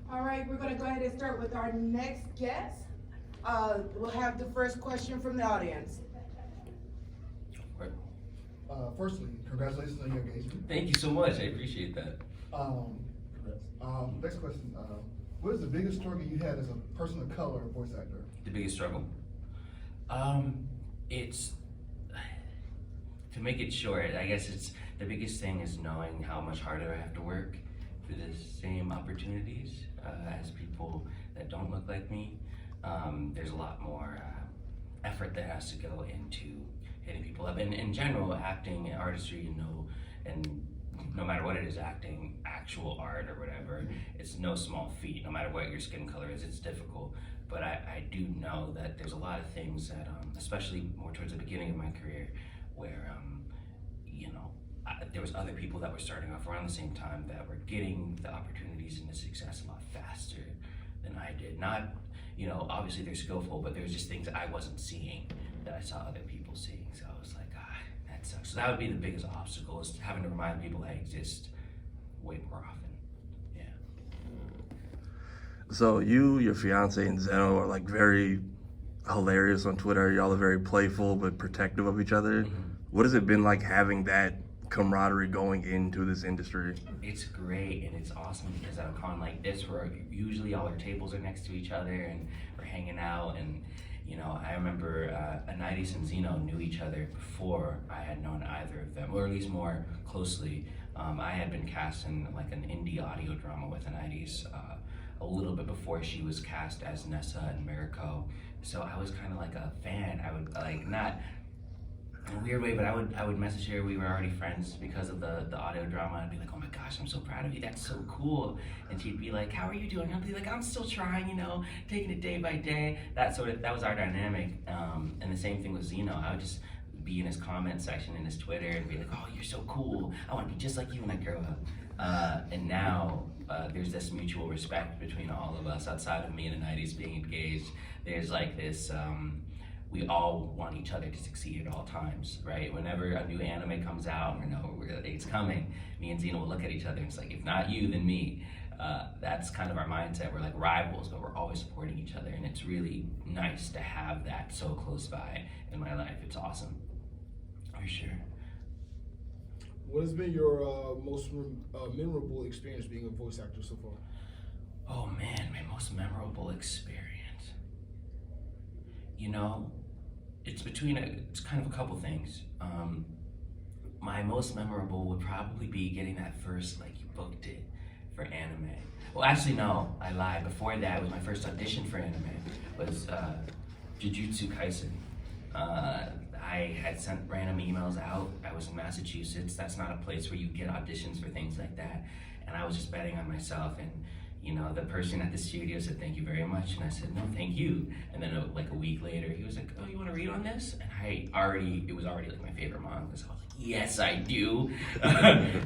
All right, we're gonna go ahead and start with our next guest. We'll have the first question from the audience. Right. Firstly, congratulations on your engagement. Thank you so much. I appreciate that. Next question. What is the biggest struggle you had as a person of color or voice actor? The biggest struggle. It's to make it short. I guess it's the biggest thing is knowing how much harder I have to work for the same opportunities as people that don't look like me. There's a lot more effort that has to go into hitting people up. And in general, acting, artistry, and no matter what it is, acting, actual art or whatever, it's no small feat. No matter what your skin color is, it's difficult. But I do know that there's a lot of things that, especially more towards the beginning of my career, where there was other people that were starting off around the same time that were getting the opportunities and the success a lot faster than I did. Not, obviously they're skillful, but there was just things I wasn't seeing that I saw other people seeing. So I was like, that sucks. So that would be the biggest obstacle, is having to remind people I exist way more often. Yeah. So you, your fiance, and Zeno are like very hilarious on Twitter. Y'all are very playful but protective of each other. Mm-hmm. What has it been like having that camaraderie going into this industry? It's great, and it's awesome because at a con like this, where usually all our tables are next to each other and we're hanging out, and I remember Anairis and Zeno knew each other before I had known either of them, or at least more closely. I had been cast in like an indie audio drama with Anairis a little bit before she was cast as Nessa in Miracle, so I was kind of like a fan. I would like not in a weird way, but I would message her. We were already friends because of the audio drama. I'd be like, oh my gosh, I'm so proud of you. That's so cool. And she'd be like, how are you doing? I'd be like, I'm still trying, taking it day by day. That was our dynamic. And the same thing with Zeno. I would just be in his comment section in his Twitter and be like, oh, you're so cool. I want to be just like you when I grow up. And now there's this mutual respect between all of us outside of me and Anairis being engaged. There's like this, we all want each other to succeed at all times, right? Whenever a new anime comes out, and we know it's coming, me and Zena will look at each other and it's like, if not you, then me. That's kind of our mindset. We're like rivals, but we're always supporting each other, and it's really nice to have that so close by in my life. It's awesome, for sure. What has been your most memorable experience being a voice actor so far? Oh man, my most memorable experience. It's kind of a couple things. My most memorable would probably be getting that first, you booked it for anime. Well, actually, no, I lied. Before that, it was my first audition for anime. Was Jujutsu Kaisen. I had sent random emails out. I was in Massachusetts. That's not a place where you get auditions for things like that. And I was just betting on myself, and the person at the studio said, thank you very much. And I said, no, thank you. And then a week later, he was like, oh, you want to read on this? And it was already like my favorite manga. So I was like, yes, I do.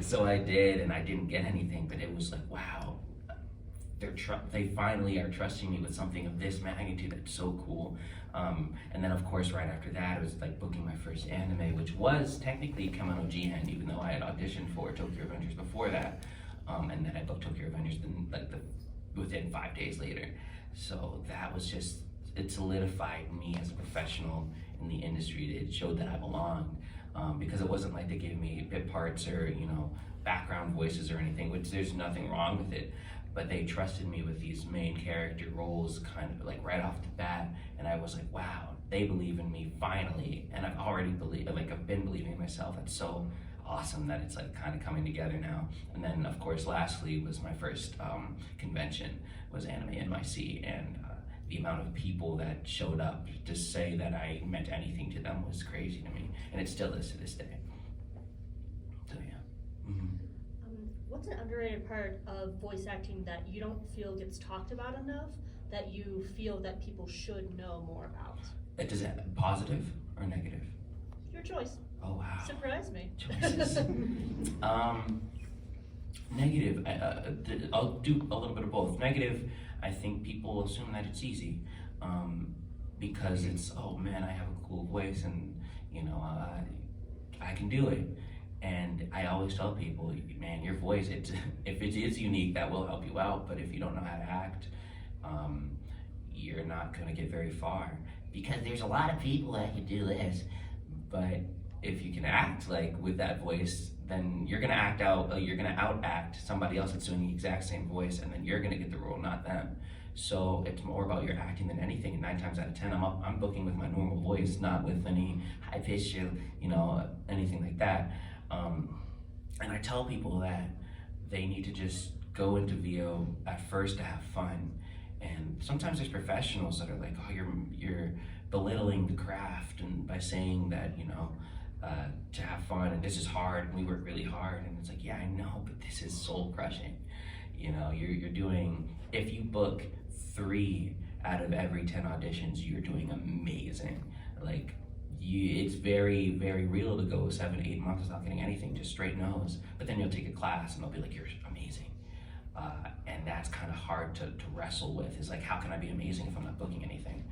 So I did, and I didn't get anything, but it was like, wow, they finally are trusting me with something of this magnitude. That's so cool. And then of course, right after that, it was like booking my first anime, which was technically Kemono Jihen, even though I had auditioned for Tokyo Revengers before that. And then I booked Tokyo Revengers within 5 days later. So that was just, it solidified me as a professional in the industry. It showed that I belonged, because it wasn't like they gave me bit parts or, background voices or anything, which there's nothing wrong with it. But they trusted me with these main character roles kind of like right off the bat. And I was like, wow, they believe in me finally. And I've already I've been believing in myself. That's so awesome that it's kind of coming together now. And then of course, lastly was my first convention was Anime NYC, and the amount of people that showed up to say that I meant anything to them was crazy to me, and it still is to this day. So yeah. Mm-hmm. What's an underrated part of voice acting that you don't feel gets talked about enough, that you feel that people should know more about? Is it positive or negative? Your choice. Oh wow. Surprise me. Choices. Negative. I'll do a little bit of both. Negative. I think people assume that it's easy, because it's, oh man, I have a cool voice, and I can do it. And I always tell people, man, your voice, if it is unique, that will help you out. But if you don't know how to act, you're not gonna get very far. Because there's a lot of people that can do this, but if you can act like with that voice, then you're gonna you're gonna outact somebody else that's doing the exact same voice, and then you're gonna get the role, not them. So it's more about your acting than anything. And 9 times out of 10, I'm booking with my normal voice, not with any high pitch, anything like that. And I tell people that they need to just go into VO at first to have fun. And sometimes there's professionals that are like, oh, you're belittling the craft, and by saying that, to have fun, and this is hard, and we work really hard. And it's like, yeah, I know, but this is soul crushing. You're doing, if you book 3 out of every 10 auditions, you're doing amazing. Like, it's very, very real to go 7 to 8 months without getting anything, just straight nose. But then you'll take a class and they'll be like, you're amazing. And that's kind of hard to wrestle with. Is like, how can I be amazing if I'm not booking anything?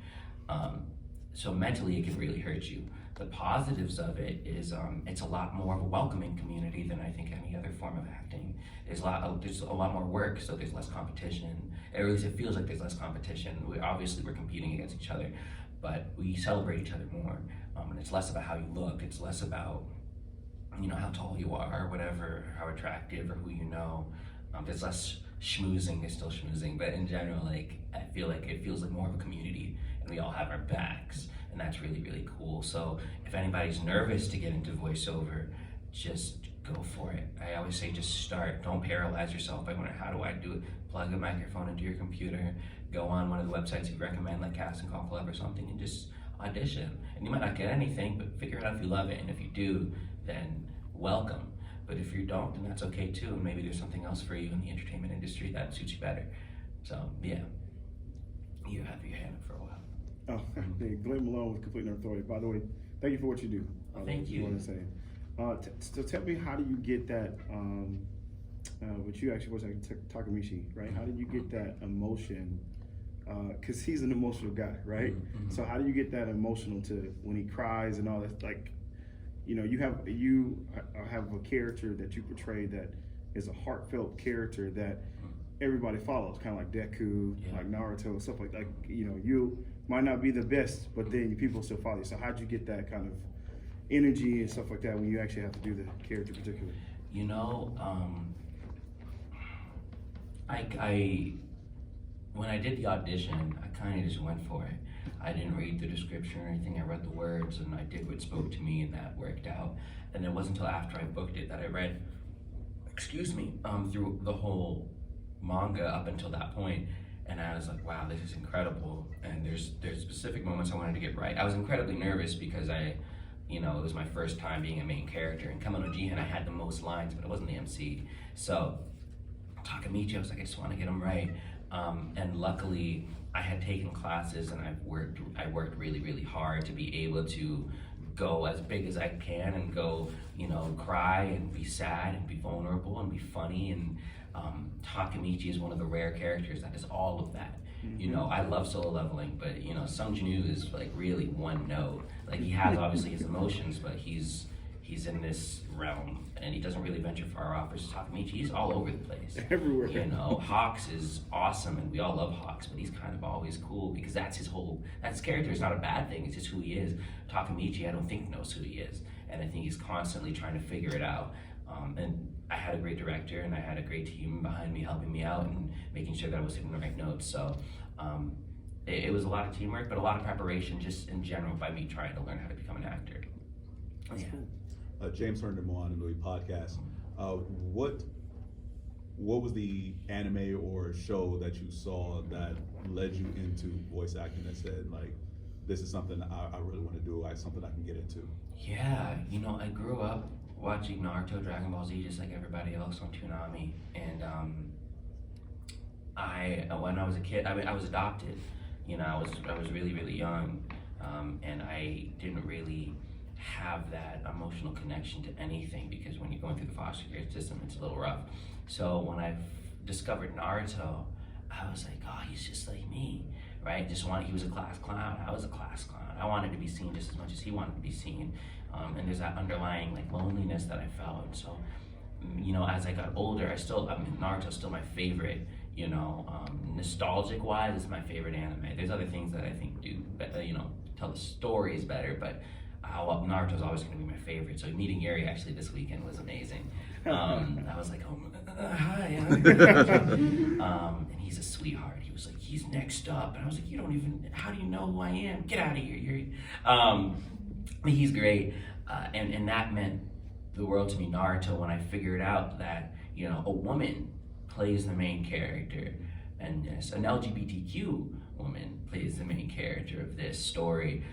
So mentally, it can really hurt you. The positives of it is it's a lot more of a welcoming community than I think any other form of acting. There's a lot more work, so there's less competition. Or at least it feels like there's less competition. We're competing against each other, but we celebrate each other more. And it's less about how you look. It's less about how tall you are, or whatever, how attractive, or who you know. There's less schmoozing. There's still schmoozing, but in general, like, I feel like it feels like more of a community, and we all have our backs, and that's really, really cool. So if anybody's nervous to get into voiceover, just go for it. I always say, just start. Don't paralyze yourself by wondering, how do I do it? Plug a microphone into your computer, go on one of the websites you recommend, like Casting Call Club or something, and just audition. And you might not get anything, but figure it out if you love it. And if you do, then welcome. But if you don't, then that's okay too. And maybe there's something else for you in the entertainment industry that suits you better. So yeah, you have your hand up for a while. Oh, hey, Glenn Malone with Complete Nerve Authority. By the way, thank you for what you do. Thank you. Want to say. So tell me, how do you get that? Which you actually was like Takamichi, right? How did you get that emotion? Because he's an emotional guy, right? Mm-hmm. So how do you get that emotional to when he cries and all that? Like, you have a character that you portray that is a heartfelt character that everybody follows, kind of like Deku, like Naruto, stuff like that. You might not be the best, but then people still follow you. So how'd you get that kind of energy and stuff like that when you actually have to do the character particularly? When I did the audition, I kind of just went for it. I didn't read the description or anything. I read the words and I did what spoke to me, and that worked out. And it wasn't until after I booked it that I read, through the whole manga up until that point, and I was like, wow, this is incredible. And there's specific moments I wanted to get right. I was incredibly nervous because it was my first time being a main character. In Kamen no Jihen, I had the most lines, but it wasn't the MC. So Takamichi, I was like, I just want to get him right. And luckily, I had taken classes and I worked really, really hard to be able to go as big as I can and go, cry and be sad and be vulnerable and be funny. And Takamichi is one of the rare characters that is all of that. Mm-hmm. I love solo leveling, but Sung Jin-woo is like really one note. Like, he has obviously his emotions, but he's in this realm and he doesn't really venture far off. Versus Takamichi, he's all over the place. Everywhere. Hawks is awesome and we all love Hawks, but he's kind of always cool because that's his character. It's not a bad thing, it's just who he is. Takamichi, I don't think knows who he is, and I think he's constantly trying to figure it out. And I had a great director and I had a great team behind me helping me out and making sure that I was hitting the right notes. So it was a lot of teamwork, but a lot of preparation just in general by me trying to learn how to become an actor. That's cool. James Herndon, Moana Louis podcast. What was the anime or show that you saw that led you into voice acting that said, like, this is something I really want to do, something I can get into? Yeah, I grew up watching Naruto, Dragon Ball Z, just like everybody else on Toonami. And when I was a kid, I was adopted. I was really, really young, and I didn't really have that emotional connection to anything because when you're going through the foster care system, it's a little rough. So when I discovered Naruto, I was like, oh, he's just like me, right? He was a class clown. I was a class clown. I wanted to be seen just as much as he wanted to be seen. and there's that underlying like loneliness that I felt. So, you know, as I got older, Naruto's still my favorite. You know, nostalgic wise, it's my favorite anime. There's other things that I think do better, you know, tell the stories better, but Naruto's always going to be my favorite. So meeting Yuri actually this weekend was amazing. I was like, oh, hi. And he's a sweetheart. He was like, he's next up. And I was like, how do you know who I am? Get out of here, Yuri. He's great. And that meant the world to me, Naruto, when I figured out that, you know, a woman plays the main character, and yes, an LGBTQ woman plays the main character of this story.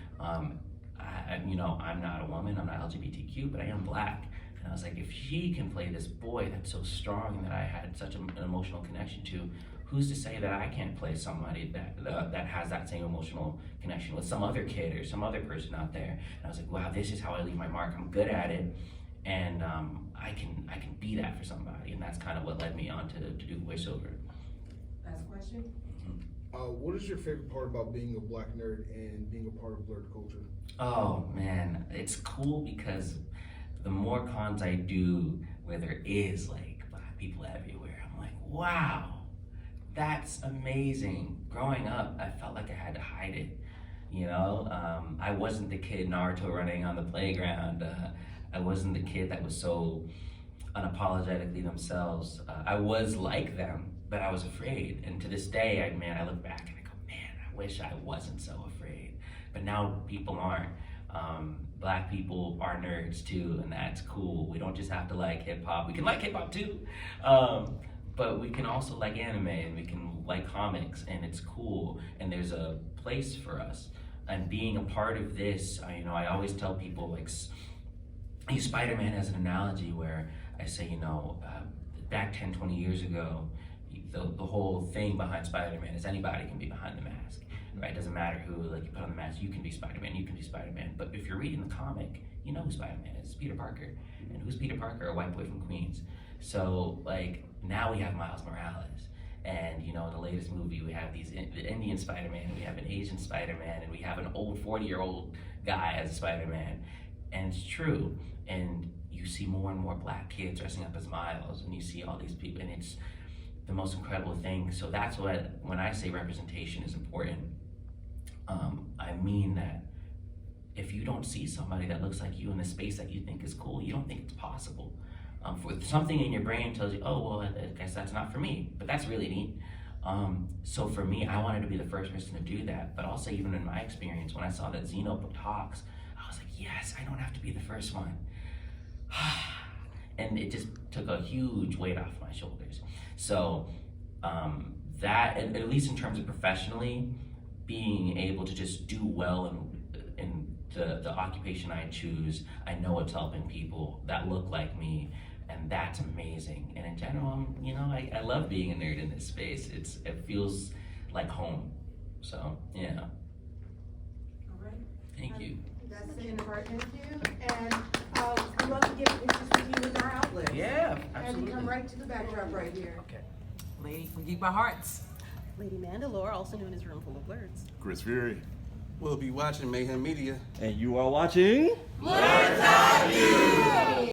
You know, I'm not a woman, I'm not LGBTQ, but I am Black. And I was like, if she can play this boy that's so strong and that I had such an emotional connection to, who's to say that I can't play somebody that has that same emotional connection with some other kid or some other person out there? And I was like, wow, this is how I leave my mark. I'm good at it, and I can be that for somebody, and that's kind of what led me on to do voiceover. Last question. What is your favorite part about being a Black nerd and being a part of Blerd culture? Oh man, it's cool because the more cons I do where there is like Black people everywhere, I'm like, wow, that's amazing. Growing up, I felt like I had to hide it. You know, I wasn't the kid Naruto running on the playground. I wasn't the kid that was so unapologetically themselves. I was like them, but I was afraid. And to this day, I look back and I go, man, I wish I wasn't so afraid. But now people aren't. Black people are nerds too, and that's cool. We don't just have to like hip hop. We can like hip hop too, but we can also like anime, and we can like comics, and it's cool. And there's a place for us. And being a part of this, you know, I always tell people, like, I use Spider-Man as an analogy where I say, you know, back 10, 20 years ago, the whole thing behind Spider-Man is anybody can be behind the mask, right? It doesn't matter who, like, you put on the mask, you can be Spider-Man, you can be Spider-Man. But if you're reading the comic, you know who Spider-Man is. It's Peter Parker. And who's Peter Parker? A white boy from Queens. So, like, now we have Miles Morales. And, you know, in the latest movie, we have the Indian Spider-Man, we have an Asian Spider-Man, and we have an old 40-year-old guy as Spider-Man. And it's true. And you see more and more Black kids dressing up as Miles, and you see all these people, and it's the most incredible thing. So that's what, when I say representation is important, I mean that if you don't see somebody that looks like you in the space that you think is cool, you don't think it's possible. For something in your brain tells you, oh, well, I guess that's not for me, but that's really neat. So for me, I wanted to be the first person to do that, but also even in my experience, when I saw that Zeno booked Hawks, I was like, yes, I don't have to be the first one. And it just took a huge weight off my shoulders. So that, at least in terms of professionally, being able to just do well in the occupation I choose, I know it's helping people that look like me, and that's amazing. And in general, you know, I love being a nerd in this space. It feels like home. So yeah. All right. Thank you. That's the end of our interview, and we'd love to get pictures with you with our outlets. Yeah, And absolutely. come right to the backdrop right here. Okay. Lady from Geek by Hearts. Lady Mandalore, also known as Room Full of Blerds. Chris Fury. We'll be watching Mayhem Media. And you are watching? Blerd Eyeview!